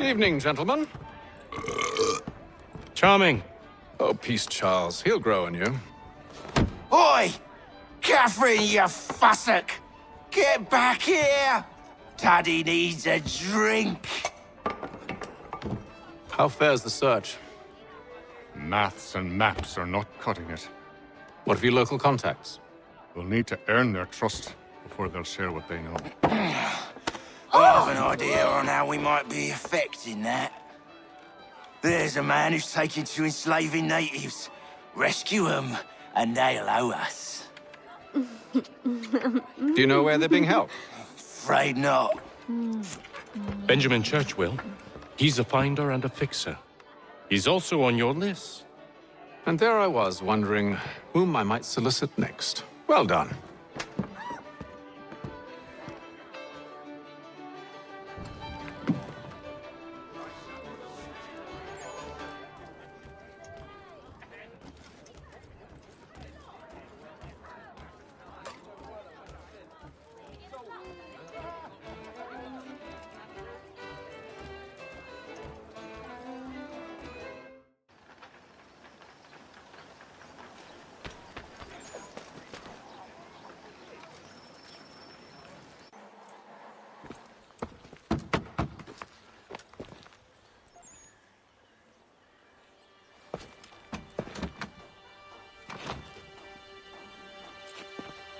Evening, gentlemen. Charming. Oh, peace, Charles. He'll grow on you. Oi! Catherine, you fussock! Get back here! Taddy needs a drink. How fares the search? Maths and maps are not cutting it. What of your local contacts? We'll need to earn their trust before they'll share what they know. I have an idea on how we might be affecting that. There's a man who's taken to enslaving natives. Rescue them, and they'll owe us. Do you know where they're being held? Afraid not. Benjamin Church will. He's a finder and a fixer. He's also on your list. And there I was, wondering whom I might solicit next. Well done.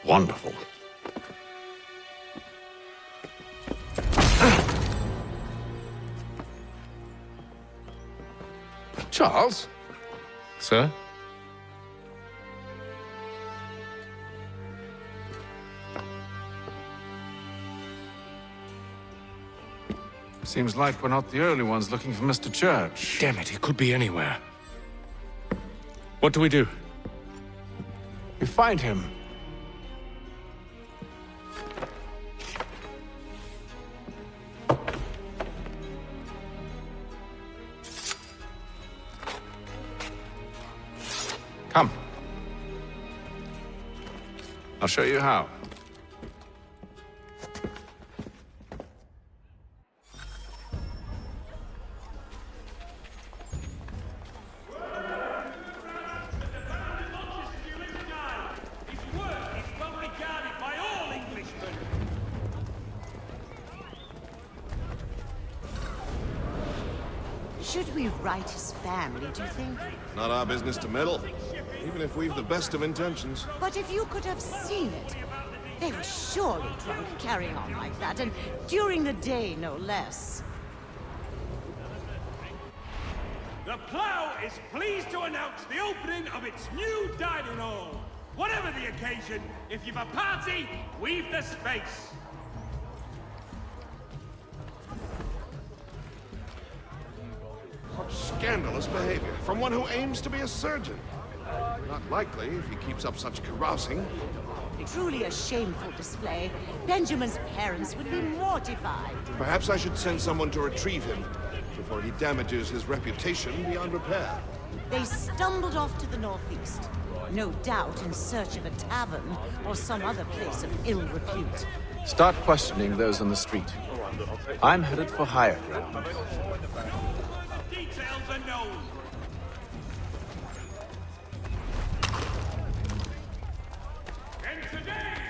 Wonderful. Charles? Sir? Seems like we're not the only ones looking for Mr. Church. Damn it, he could be anywhere. What do we do? We find him. Come. I'll show you how. Should we write his family, do you think? Not our business to meddle, even if we've the best of intentions. But if you could have seen it, they were surely drunk carrying on like that, and during the day, no less. The Plough is pleased to announce the opening of its new dining hall. Whatever the occasion, if you've a party, we've the space. Scandalous behavior from one who aims to be a surgeon. Not likely if he keeps up such carousing. Truly a shameful display. Benjamin's parents would be mortified. Perhaps I should send someone to retrieve him before he damages his reputation beyond repair. They stumbled off to the northeast, no doubt in search of a tavern or some other place of ill repute. Start questioning those on the street. I'm headed for higher ground. Details are known. And today,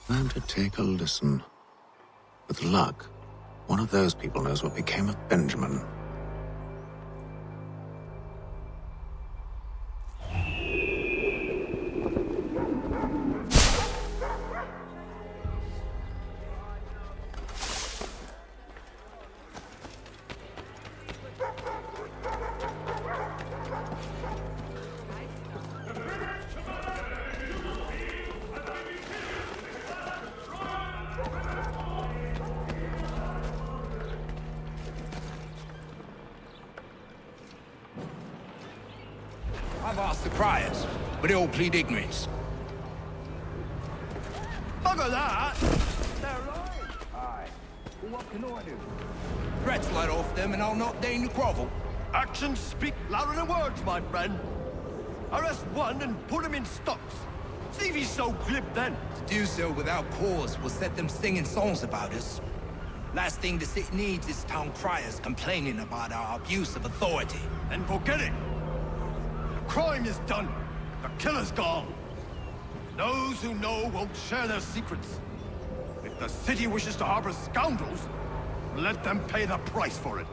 Time to take a listen. With luck, one of those people knows what became of Benjamin. I've asked the criers, but they all plead ignorance. Bugger that! They're alive. Aye. Well, what can I do? Threats let off them and I'll not deign to grovel. Actions speak louder than words, my friend. Arrest one and put him in stocks. See if he's so glib then. To do so without cause will set them singing songs about us. Last thing the city needs is town criers complaining about our abuse of authority. Then forget it. The crime is done. The killer's gone. Those who know won't share their secrets. If the city wishes to harbor scoundrels, let them pay the price for it.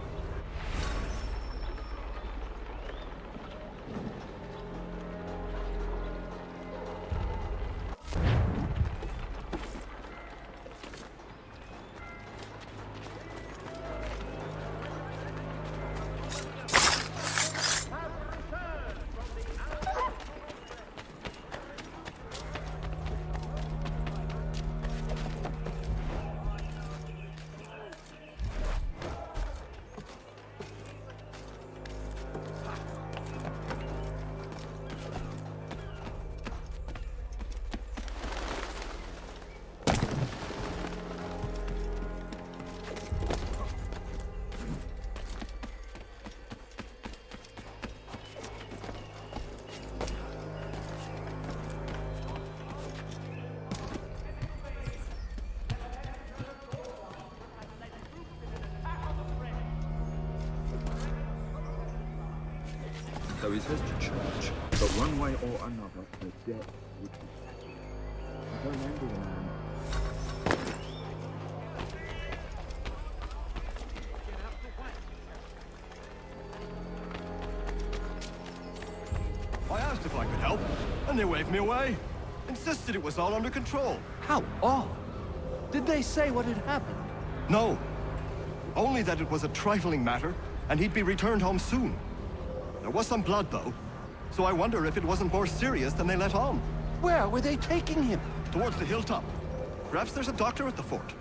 So he says to church, but one way or another, the debt would be settled. I don't envy the man. I asked if I could help, and they waved me away. Insisted it was all under control. How odd. Did they say what had happened? No. Only that it was a trifling matter, and he'd be returned home soon. There was some blood, though, so I wonder if it wasn't more serious than they let on. Where were they taking him? Towards the hilltop. Perhaps there's a doctor at the fort.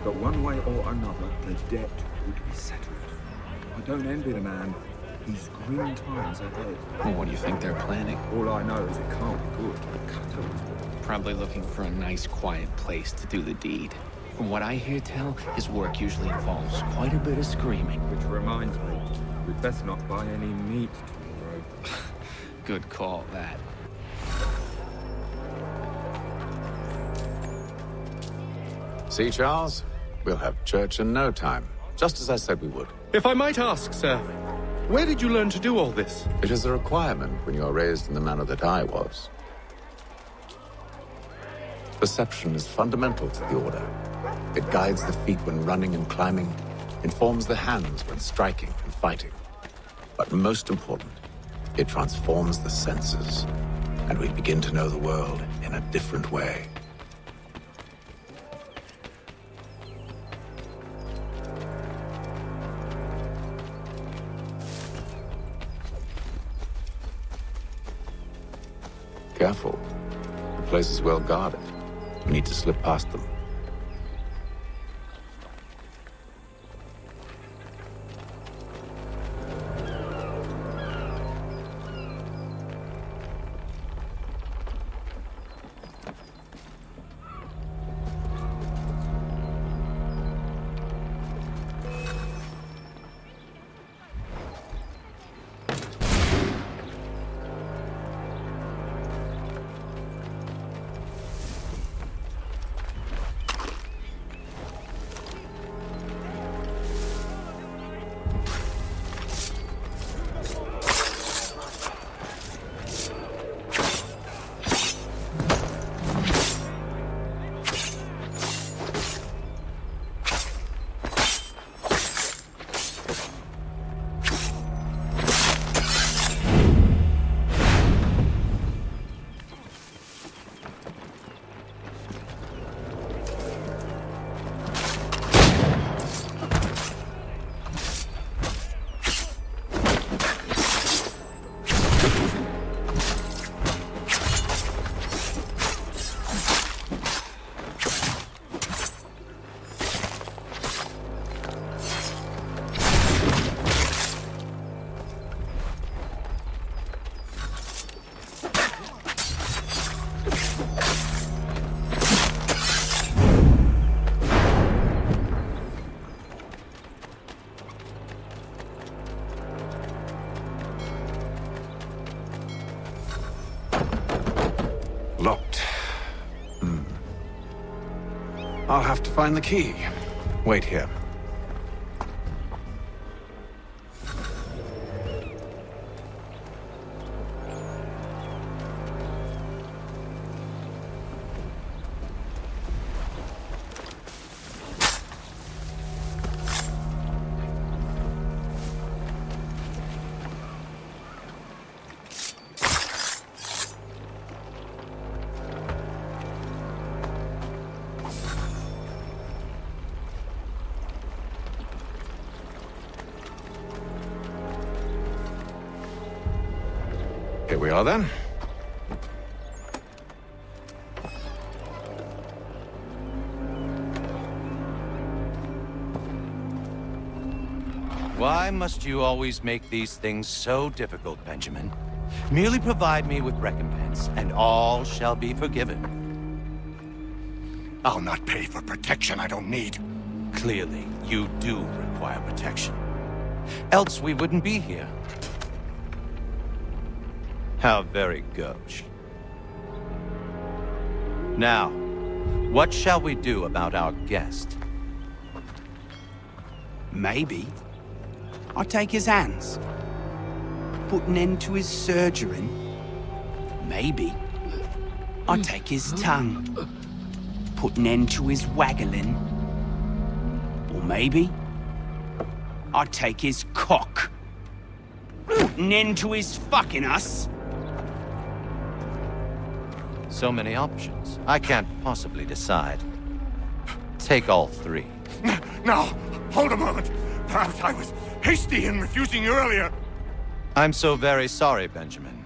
But one way or another, the debt would be settled. I don't envy the man. He's grim times ahead. Well, what do you think they're planning? All I know is it can't be good. Cut it. Probably looking for a nice, quiet place to do the deed. From what I hear tell, his work usually involves quite a bit of screaming. Which reminds me, we'd best not buy any meat tomorrow. Good call, that. See, Charles? We'll have church in no time, just as I said we would. If I might ask, sir, where did you learn to do all this? It is a requirement when you are raised in the manner that I was. Perception is fundamental to the Order. It guides the feet when running and climbing, informs the hands when striking and fighting. But most important, it transforms the senses, and we begin to know the world in a different way. Careful. The place is well guarded. We need to slip past them. Locked. I'll have to find the key. Wait here. Here we are, then. Why must you always make these things so difficult, Benjamin? Merely provide me with recompense, and all shall be forgiven. I'll not pay for protection I don't need. Clearly, you do require protection. Else we wouldn't be here. How very gauche. Now, what shall we do about our guest? Maybe I'll take his hands, put an end to his surgering. Maybe I'll take his tongue, put an end to his waggling. Or maybe I'll take his cock, put an end to his fucking us. So many options. I can't possibly decide. Take all three. No! Hold a moment! Perhaps I was hasty in refusing you earlier. I'm so very sorry, Benjamin.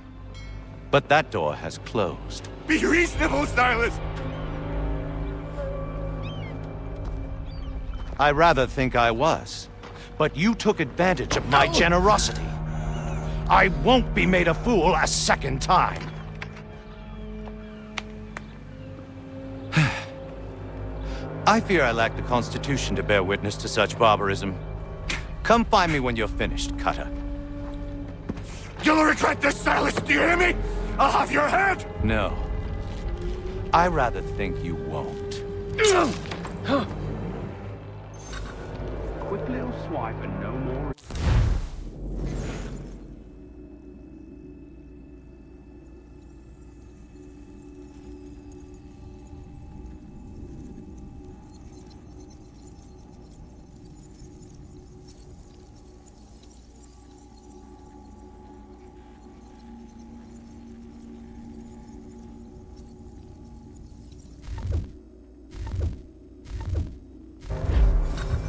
But that door has closed. Be reasonable, Silas! I rather think I was. But you took advantage of my generosity. I won't be made a fool a second time. I fear I lack the constitution to bear witness to such barbarism. Come find me when you're finished, Cutter. You'll regret this, Silas, do you hear me? I'll have your head! No. I rather think you won't. Quick little swipe and no more.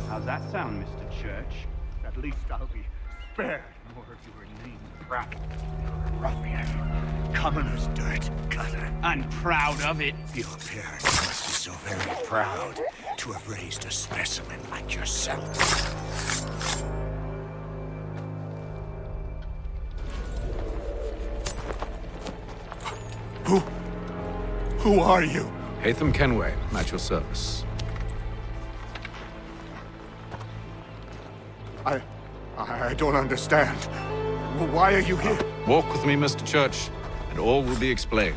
How's that sound, Mr. Church? At least I'll be spared more of your inane prattle. You're a ruffian. Commoner's dirt, gutter. I'm proud of it. Your parents must be so very proud to have raised a specimen like yourself. Who are you? Hatham Kenway, at your service. I don't understand. Why are you here? Walk with me, Mr. Church, and all will be explained.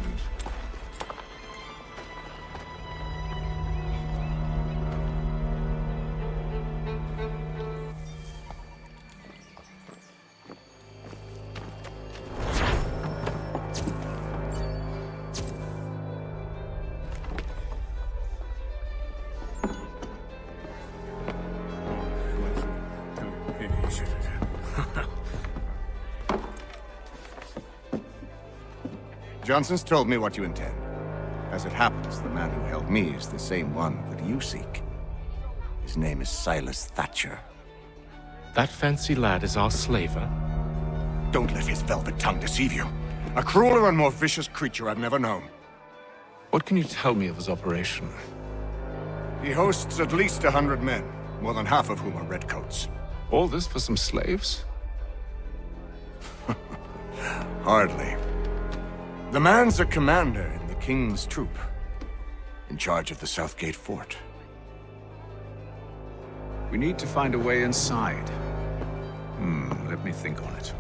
Johnson's told me what you intend. As it happens, the man who held me is the same one that you seek. His name is Silas Thatcher. That fancy lad is our slaver? Don't let his velvet tongue deceive you. A crueler and more vicious creature I've never known. What can you tell me of his operation? He hosts at least 100 men, more than half of whom are redcoats. All this for some slaves? Hardly. The man's a commander in the King's troop, in charge of the Southgate Fort. We need to find a way inside. Let me think on it.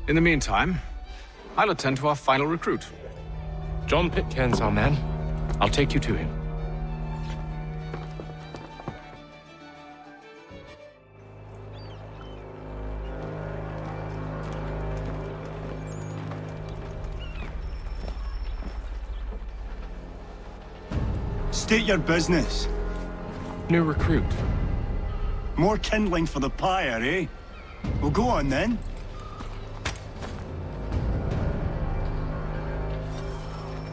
In the meantime, I'll attend to our final recruit. John Pitcairn's our man. I'll take you to him. State your business. New recruit. More kindling for the pyre, eh? Well, go on then.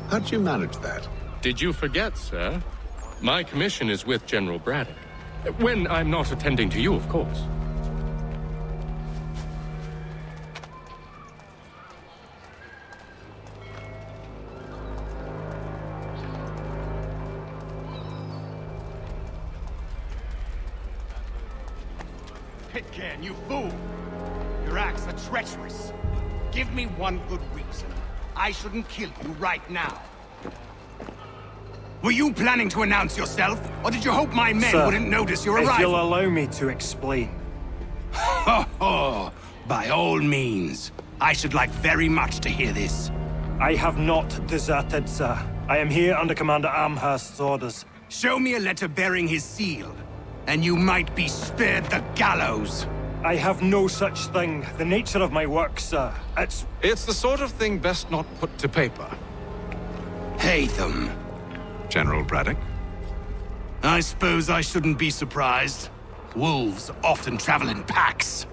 How'd you manage that? Did you forget, sir? My commission is with General Braddock. When I'm not attending to you, of course. Pitcairn, you fool! Your acts are treacherous. Give me one good reason. I shouldn't kill you right now. Were you planning to announce yourself, or did you hope my men wouldn't notice your arrival? If you'll allow me to explain. Ho ho! By all means. I should like very much to hear this. I have not deserted, sir. I am here under Commander Amherst's orders. Show me a letter bearing his seal, and you might be spared the gallows. I have no such thing. The nature of my work, sir, It's the sort of thing best not put to paper. Hatham. General Braddock? I suppose I shouldn't be surprised. Wolves often travel in packs.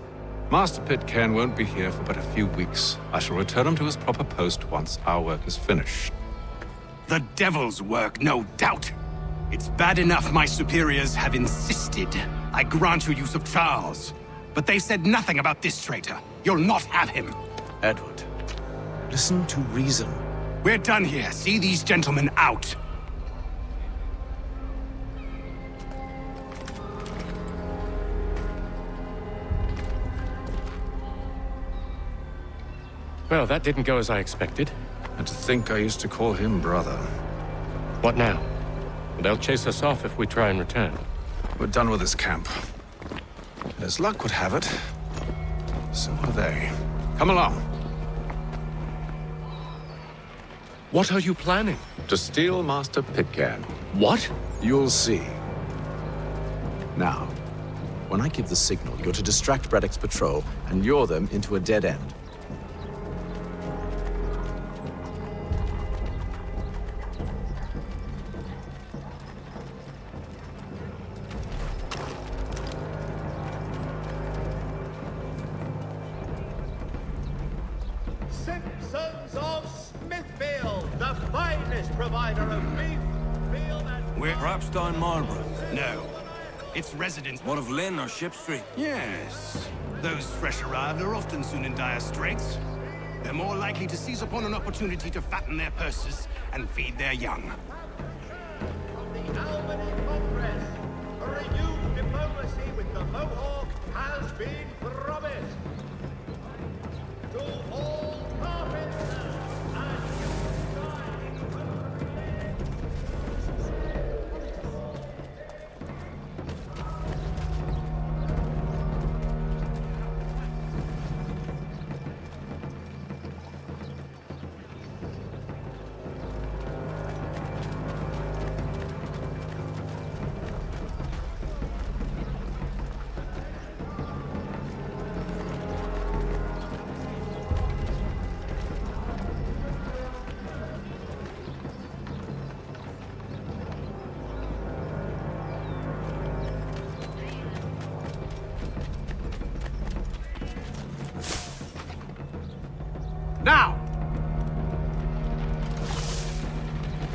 Master Pitcairn won't be here for but a few weeks. I shall return him to his proper post once our work is finished. The devil's work, no doubt. It's bad enough my superiors have insisted I grant you use of Charles. But they said nothing about this traitor. You'll not have him. Edward, listen to reason. We're done here. See these gentlemen out. Well, that didn't go as I expected. And to think I used to call him brother. What now? They'll chase us off if we try and return. We're done with this camp. And as luck would have it, so are they. Come along. What are you planning? To steal Master Pitcairn. What? You'll see. Now, When I give the signal, you're to distract Braddock's patrol and lure them into a dead end. Simpsons of Smithfield, the finest provider of beef, veal, and... We're perhaps down Marlborough. No. It's residents. What of Lynn or Ship Street? Yes. Those fresh arrived are often soon in dire straits. They're more likely to seize upon an opportunity to fatten their purses and feed their young. The Albany Congress, a renewed diplomacy with the Mohawk has been promised. To all carpenters and Now!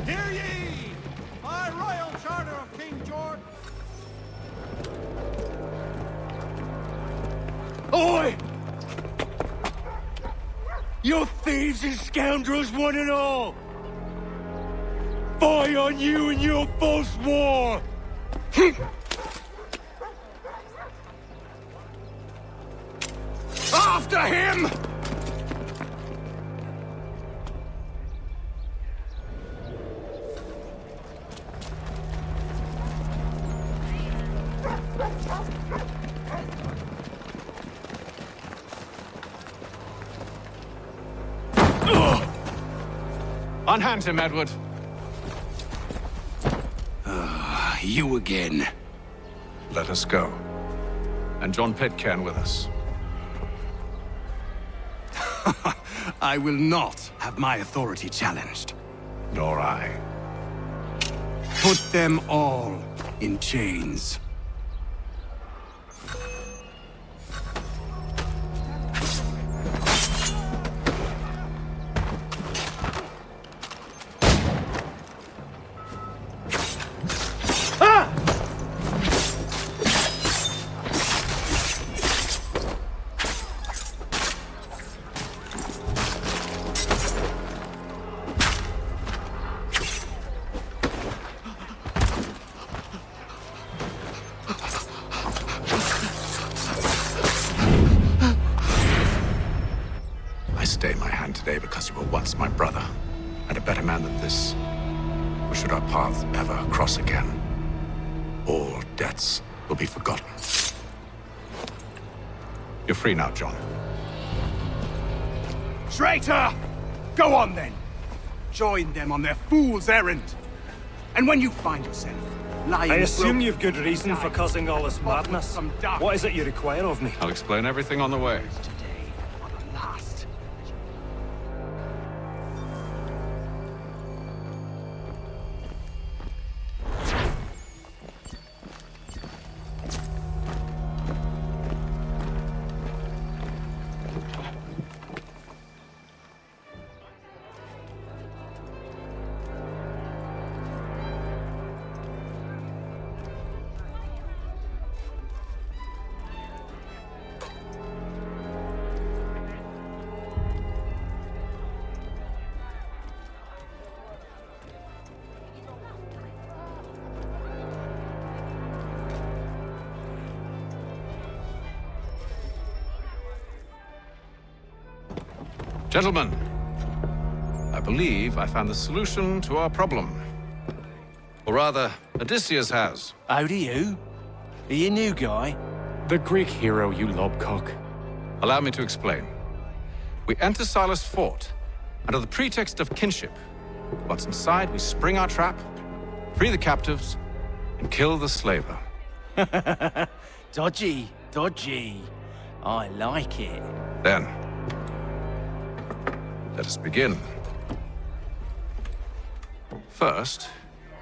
Hear ye! By royal charter of King George... Oi! You thieves and scoundrels, one and all! Fie on you and your false war! After him! Unhand him, Edward. You again. Let us go. And John Pitcairn with us. I will not have my authority challenged. Nor I. Put them all in chains. I stay my hand today because you were once my brother, and a better man than this. For should our paths ever cross again, all debts will be forgotten. You're free now, John. Traitor! Go on then! Join them on their fool's errand! And when you find yourself lying... I assume you've good reason for causing all this madness. What is it you require of me? I'll explain everything on the way. Gentlemen, I believe I found the solution to our problem. Or rather, Odysseus has. How do you? Are you a new guy? The Greek hero, you lobcock. Allow me to explain. We enter Silas' fort, under the pretext of kinship. Once inside, we spring our trap, free the captives, and kill the slaver. Dodgy, dodgy. I like it. Then, let us begin. First,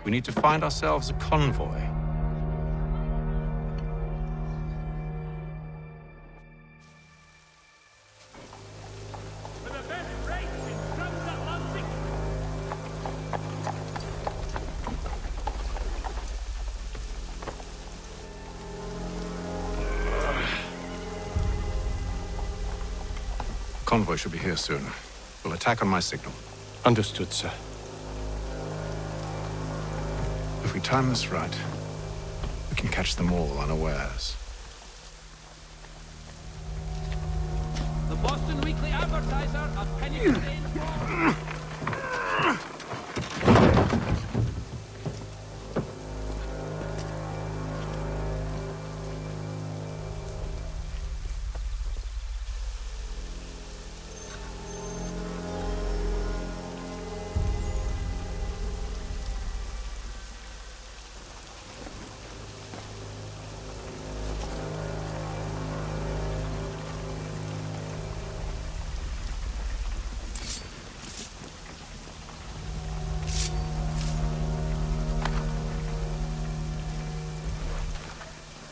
we need to find ourselves a convoy. For the best race in transatlantic. Convoy should be here soon. We'll attack on my signal. Understood, sir. If we time this right, we can catch them all unawares. The Boston Weekly Advertiser, a penny a day.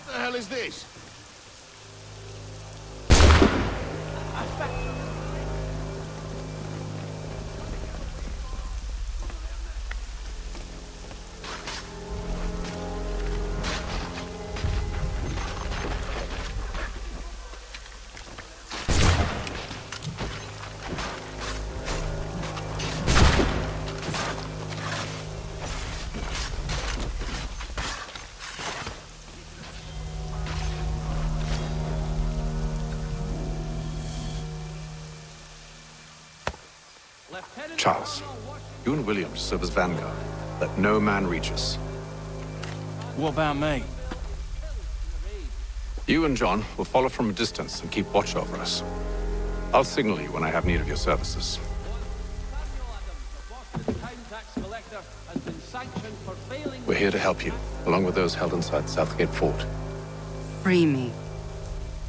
What the hell is this? Charles, you and William serve as vanguard. Let no man reach us. What about me? You and John will follow from a distance and keep watch over us. I'll signal you when I have need of your services. We're here to help you, along with those held inside Southgate Fort. Free me.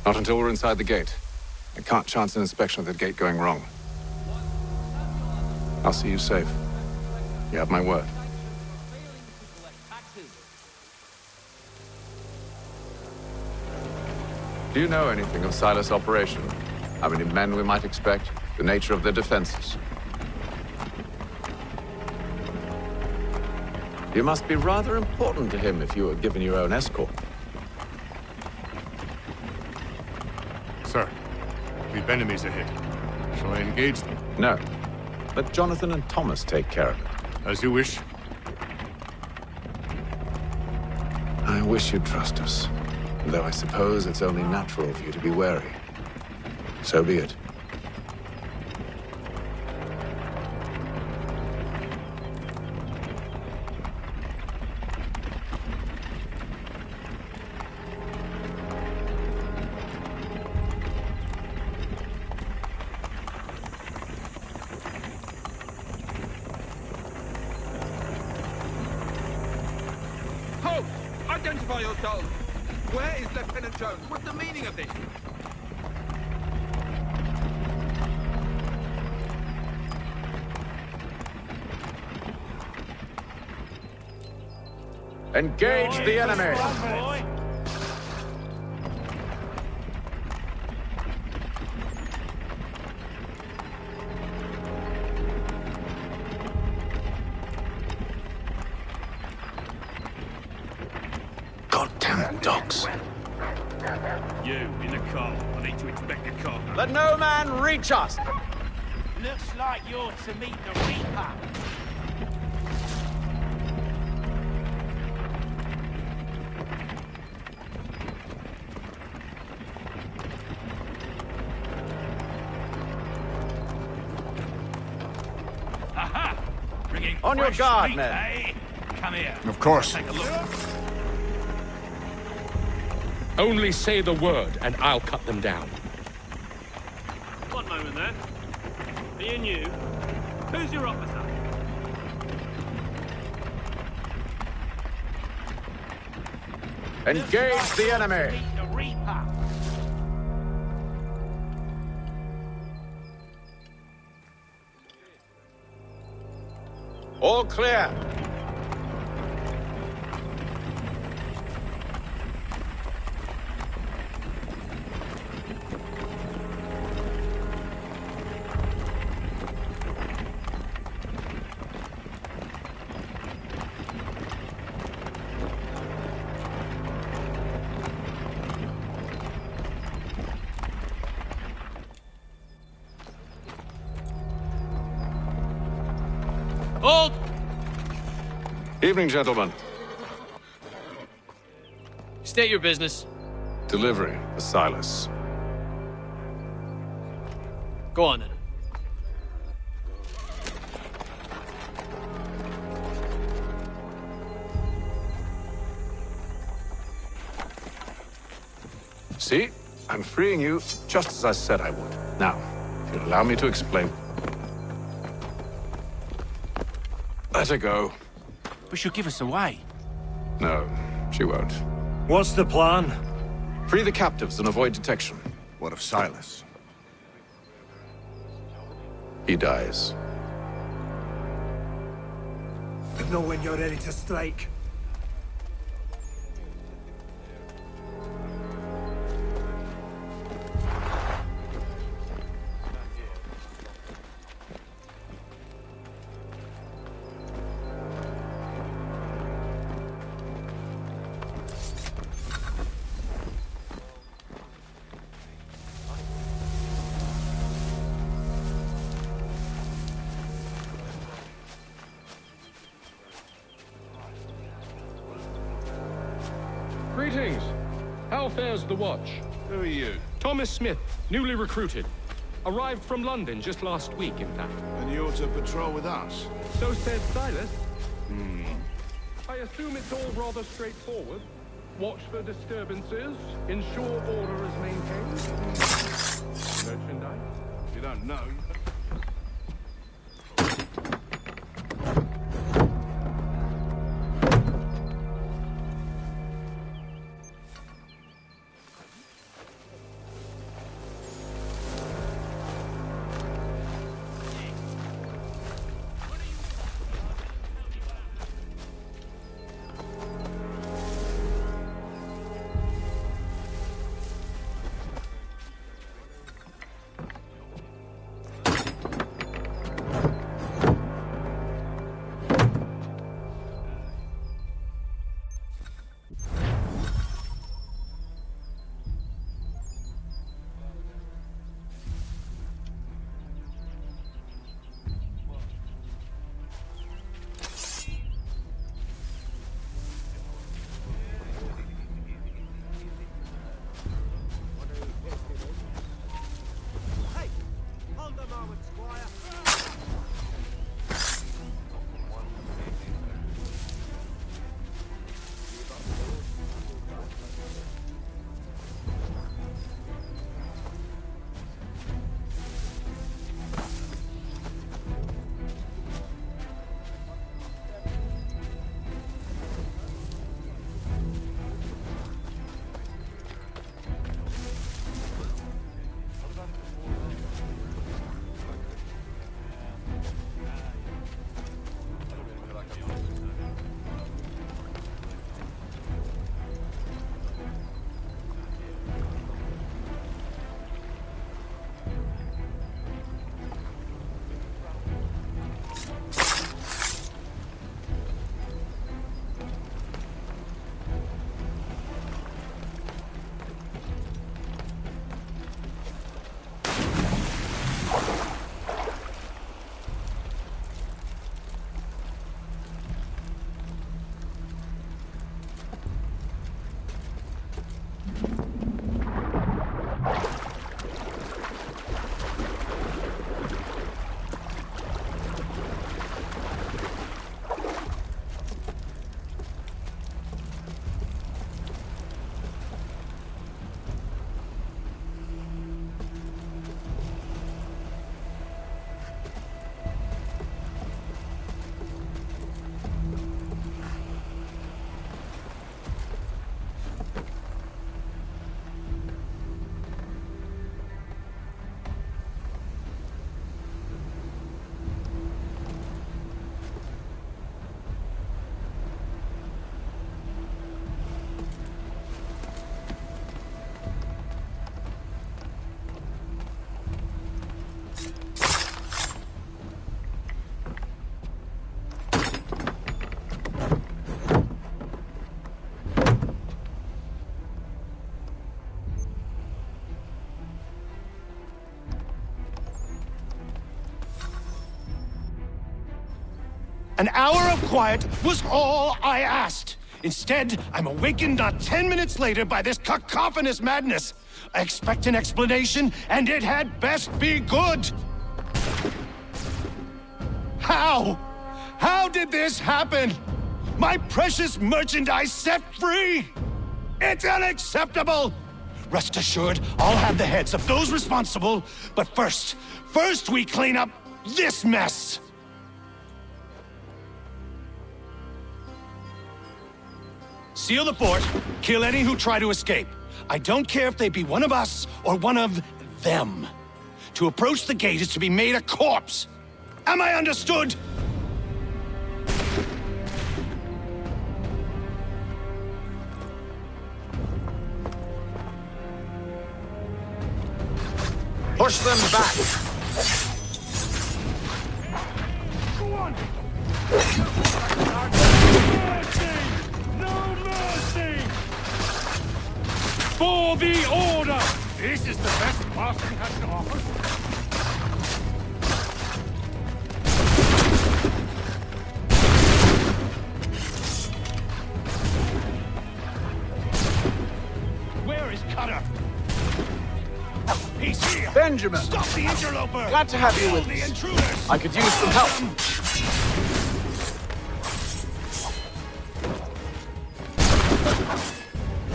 Not until we're inside the gate. I can't chance an inspection of the gate going wrong. I'll see you safe. You have my word. Do you know anything of Silas' operation? How many men we might expect? The nature of their defenses? You must be rather important to him if you were given your own escort. Sir, we've enemies ahead. Shall I engage them? No. Let Jonathan and Thomas take care of it. As you wish. I wish you'd trust us. Though I suppose it's only natural for you to be wary. So be it. Halt! Identify yourselves! Where is Lieutenant Jones? What's the meaning of this? Engage the enemy! Goddamn dogs. You, in the car. I need to inspect the car. Let no man reach us! Looks like you're to meet the Reaper. Aha! Bringing On your fresh guard, meat, men. eh? Come here. Of course. Take a look. Only say the word, and I'll cut them down. One moment there. Being you, who's your officer? Engage the enemy! Meet the Reaper. All clear. Hold! Evening, gentlemen. State your business. Delivery for Silas. Go on then. See? I'm freeing you just as I said I would. Now, if you'll allow me to explain. Let her go. But she'll give us away. No, she won't. What's the plan? Free the captives and avoid detection. What of Silas? He dies. Know when you're ready to strike. Greetings. How fares the watch? Who are you? Thomas Smith, newly recruited. Arrived from London just last week, in fact. And you're to patrol with us? So said Silas. I assume it's all rather straightforward. Watch for disturbances, ensure order is maintained. Merchandise? You don't know. An hour of quiet was all I asked. Instead, I'm awakened not 10 minutes later by this cacophonous madness. I expect an explanation, and it had best be good. How? How did this happen? My precious merchandise set free? It's unacceptable! Rest assured, I'll have the heads of those responsible, but first we clean up this mess! Seal the fort, kill any who try to escape. I don't care if they be one of us or one of them. To approach the gate is to be made a corpse. Am I understood? Push them back! Go on! No mercy! For the order! This is the best Boston has to offer. Where is Cutter? He's here! Benjamin! Stop the interloper! Glad to have you with the us. intruders! I could use some help.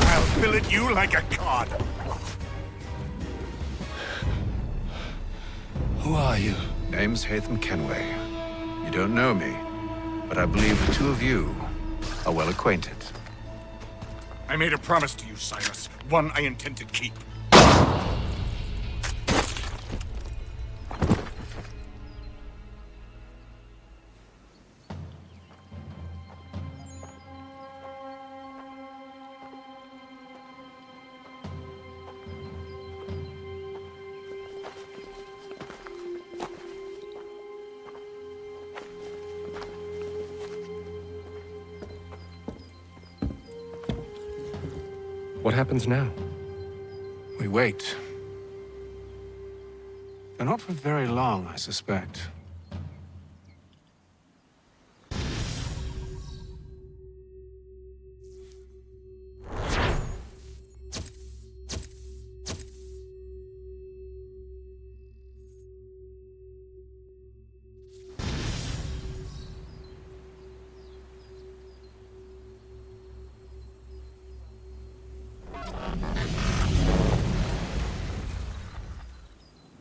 I'll fillet you like a cod. Who are you? Name's Hatham Kenway. You don't know me, but I believe the two of you are well acquainted. I made a promise to you, Silas. One I intend to keep. What happens now? We wait. But not for very long, I suspect.